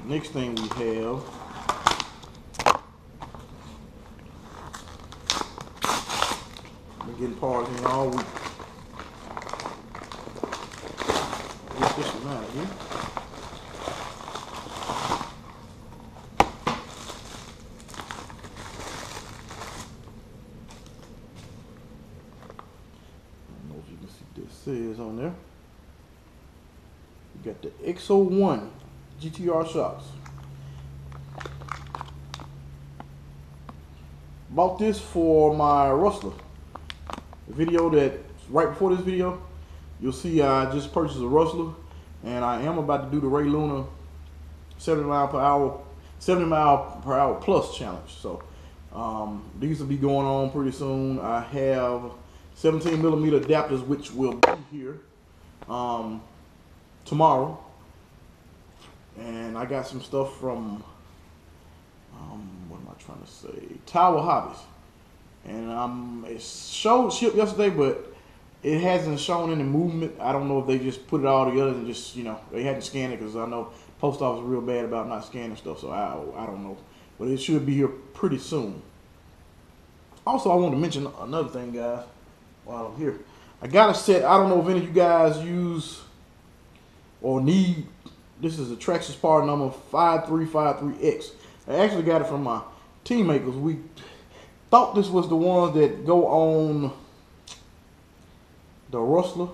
Next thing we have been getting parts in all week. Get this one out of here. I don't know if you can see what this says on there. We got the X01 GTR shocks. Bought this for my Rustler. The video that right before this video, you'll see I just purchased a Rustler, and I am about to do the Ray Luna 70 mile per hour plus challenge. So these will be going on pretty soon. I have 17mm adapters, which will be here tomorrow, and I got some stuff from what am I trying to say? Tower Hobbies, and it showed shipped yesterday, but it hasn't shown any movement. I don't know if they just put it all together and just, you know, they hadn't scanned it, because I know post office is real bad about not scanning stuff, so I don't know, but it should be here pretty soon. Also, I want to mention another thing, guys, while I'm here. I got a set. I don't know if any of you guys use or need. This is a Traxxas part number 5353X. I actually got it from my teammate, because we thought this was the ones that go on the Rustler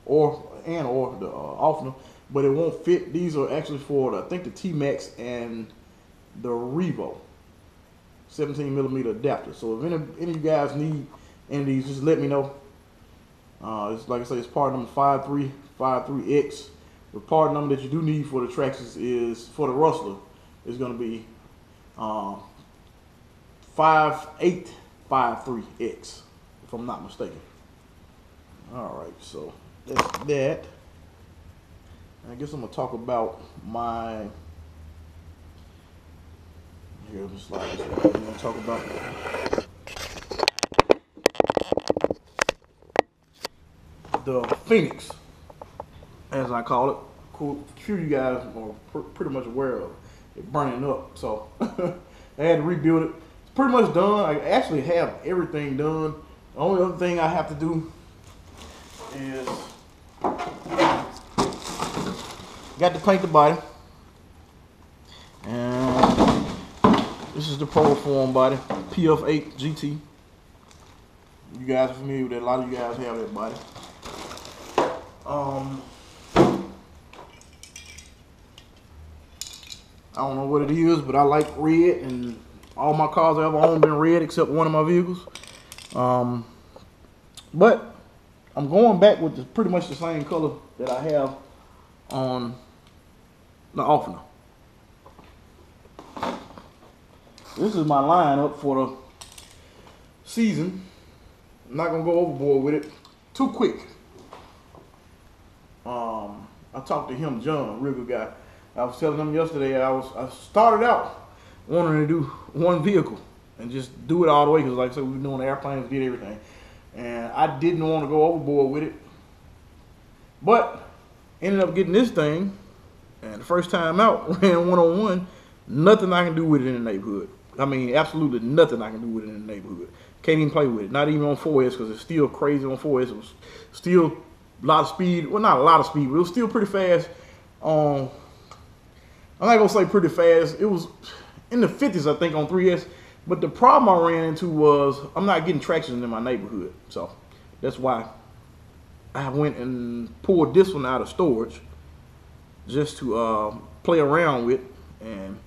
or the Offner, but it won't fit. These are actually for I think the T-Max and the Revo 17mm adapter. So if any of you guys need any of these, just let me know. It's like I say, it's part number 5353X. The part number that you do need for the Traxxas is for the Rustler is going to be 5853X, if I'm not mistaken. Alright, so that's that. I guess I'm going to talk about my, here, the slide this way. I'm going to talk about the Phoenix, as I call it. A few of you guys are pretty much aware of it burning up, so I had to rebuild it. It's pretty much done. I actually have everything done. The only other thing I have to do is got to paint the body, and this is the Proform body, PF8 GT. You guys are familiar with that. A lot of you guys have that body. I don't know what it is, but I like red, and all my cars I've ever owned been red except one of my vehicles. But I'm going back with pretty much the same color that I have on the Offner. This is my lineup for the season. I'm not gonna go overboard with it too quick. I talked to him, John, real good guy. I was telling him yesterday I started out wanting to do one vehicle and just do it all the way, because like I said, we were doing airplanes, did everything, and I didn't want to go overboard with it, but ended up getting this thing, and the first time out, ran one-on-one, nothing I can do with it in the neighborhood. I mean, absolutely nothing I can do with it in the neighborhood. Can't even play with it, not even on 4S, because it's still crazy on 4S. It was still a lot of speed, well, not a lot of speed, but it was still pretty fast. I'm not gonna say pretty fast. It was in the 50s, I think, on 3S. But the problem I ran into was I'm not getting traction in my neighborhood. So that's why I went and pulled this one out of storage just to play around with. And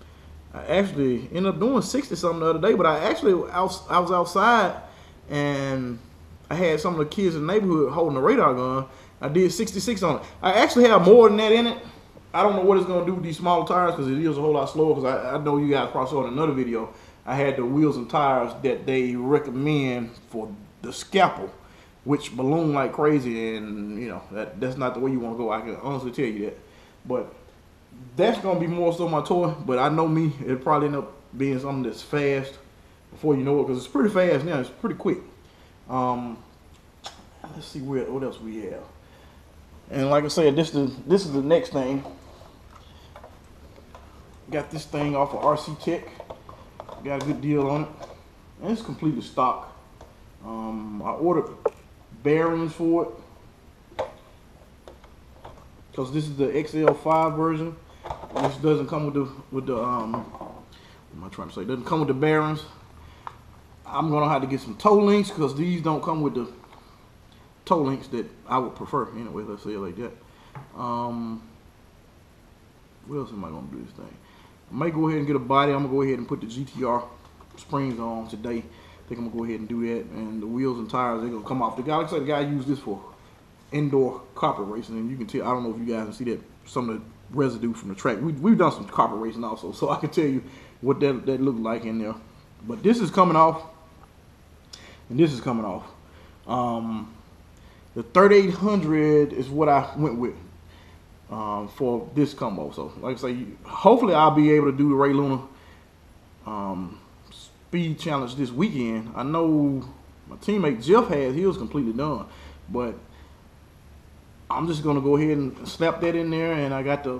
I actually ended up doing 60 something the other day. But I was outside, and I had some of the kids in the neighborhood holding a radar gun. I did 66 on it. I actually have more than that in it. I don't know what it's going to do with these smaller tires, because it is a whole lot slower, because I know you guys probably saw in another video, I had the wheels and tires that they recommend for the Scalpel, which balloon like crazy, and you know, that's not the way you want to go. I can honestly tell you that. But that's going to be more so my toy, but I know me, it'll probably end up being something that's fast before you know it, because it's pretty fast now. It's pretty quick. Let's see what else we have. And like I said, this is the next thing. Got this thing off of RC Tech. Got a good deal on it. And it's completely stock. I ordered bearings for it because this is the XL5 version. This doesn't come with the what am I trying to say? Doesn't come with the bearings. I'm gonna have to get some toe links because these don't come with the toe links that I would prefer. Anyway, let's say it like that. What else am I gonna do this thing? I might go ahead and get a body. I'm gonna go ahead and put the GTR springs on today. I think I'm gonna go ahead and do that. And the wheels and tires, they're gonna come off. The guy, like I said, the guy used this for indoor carpet racing, and you can tell. I don't know if you guys can see that, some of the residue from the track. We've done some carpet racing also, so I can tell you what that looked like in there. But this is coming off, and this is coming off. The 3800 is what I went with for this combo. So, like I say, hopefully I'll be able to do the Ray Luna speed challenge this weekend. I know my teammate Jeff he was completely done, but I'm just gonna go ahead and snap that in there, and I got the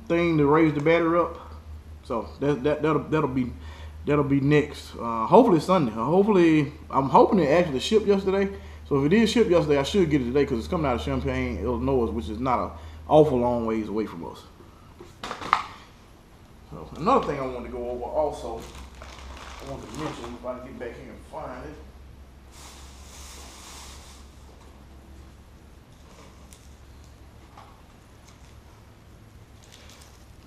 thing to raise the battery up. So that'll be next. Hopefully Sunday. Hopefully, I'm hoping it actually shipped yesterday. So if it is shipped yesterday, I should get it today because it's coming out of Champaign, Illinois, which is not an awful long ways away from us. So another thing I wanted to go over also, I want to mention, if I can get back here and find it.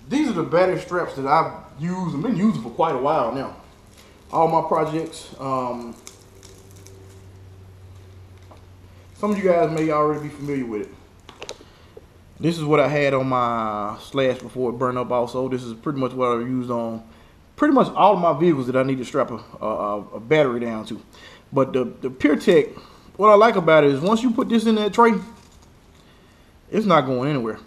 These are the battery straps that I've used and been using for quite a while now. All my projects. Some of you guys may already be familiar with it. This is what I had on my Slash before it burned up also. This is pretty much what I used on pretty much all of my vehicles that I need to strap a battery down to. But the PureTech, what I like about it is once you put this in that tray, it's not going anywhere.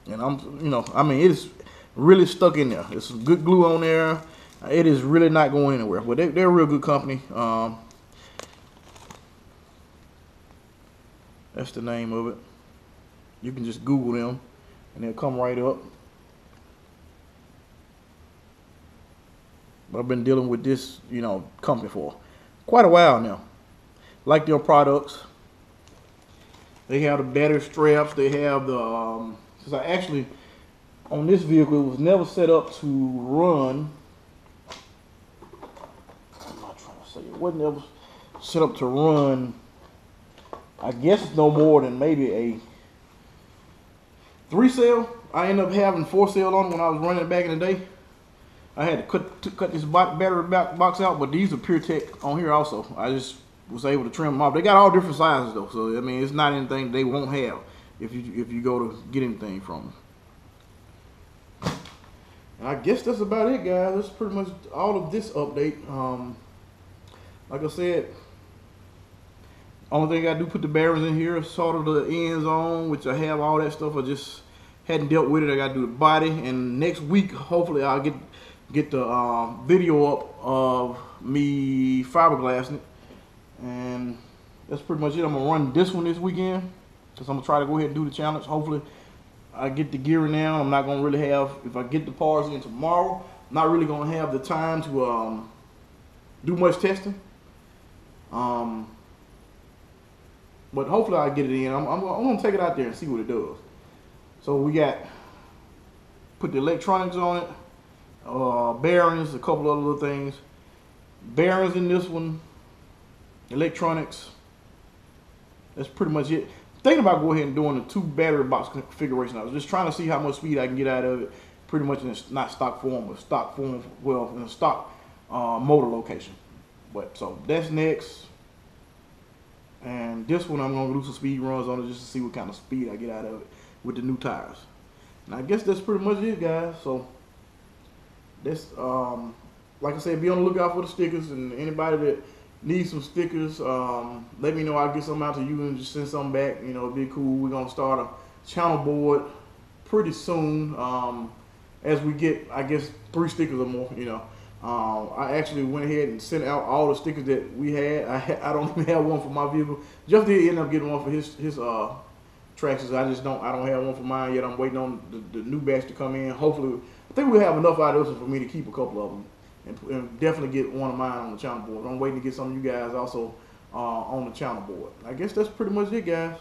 And it is really stuck in there. There's some good glue on there. It is really not going anywhere. But they're a real good company. That's the name of it. You can just Google them and they'll come right up. But I've been dealing with this, company for quite a while now. Like their products. They have the battery straps. They have the, because I actually, on this vehicle, it was never set up to run. I'm not trying to say it wasn't ever set up to run. I guess it's no more than maybe a 3-cell. I ended up having 4-cell on when I was running it back in the day. I had to cut this battery box out, but these are PureTech on here also. I just was able to trim them off. They got all different sizes though, so I mean it's not anything they won't have if you go to get anything from them. And I guess that's about it, guys. That's pretty much all of this update. Like I said, only thing I do put the bearings in here, sort of the ends on, which I have all that stuff. I just hadn't dealt with it. I got to do the body, and next week hopefully I'll get the video up of me fiberglassing it, and that's pretty much it. I'm gonna run this one this weekend because I'm gonna try to go ahead and do the challenge. Hopefully I get the gear now. I'm not gonna really have, if I get the parts in tomorrow, I'm not really gonna have the time to do much testing. But hopefully I get it in. I'm gonna take it out there and see what it does. So we put the electronics on it, bearings, a couple other little things. Bearings in this one, electronics. That's pretty much it. Thinking about going ahead and doing the 2 battery box configuration. I was just trying to see how much speed I can get out of it. Pretty much in not stock form, but stock form, well, in a stock motor location. But so that's next. And this one I'm gonna do some speed runs on it just to see what kind of speed I get out of it with the new tires. And I guess that's pretty much it, guys. So that's like I said, be on the lookout for the stickers, and anybody that needs some stickers, let me know. I'll get some out to you and just send some back. It'd be cool. We're gonna start a channel board pretty soon. As we get, I guess, 3 stickers or more, I actually went ahead and sent out all the stickers that we had. I don't even have one for my vehicle. Jeff did end up getting one for his Traxxas. I don't have one for mine yet. I'm waiting on the new batch to come in. Hopefully, I think we have enough out of this for me to keep a couple of them, and definitely get one of mine on the channel board. I'm waiting to get some of you guys also on the channel board. I guess that's pretty much it, guys.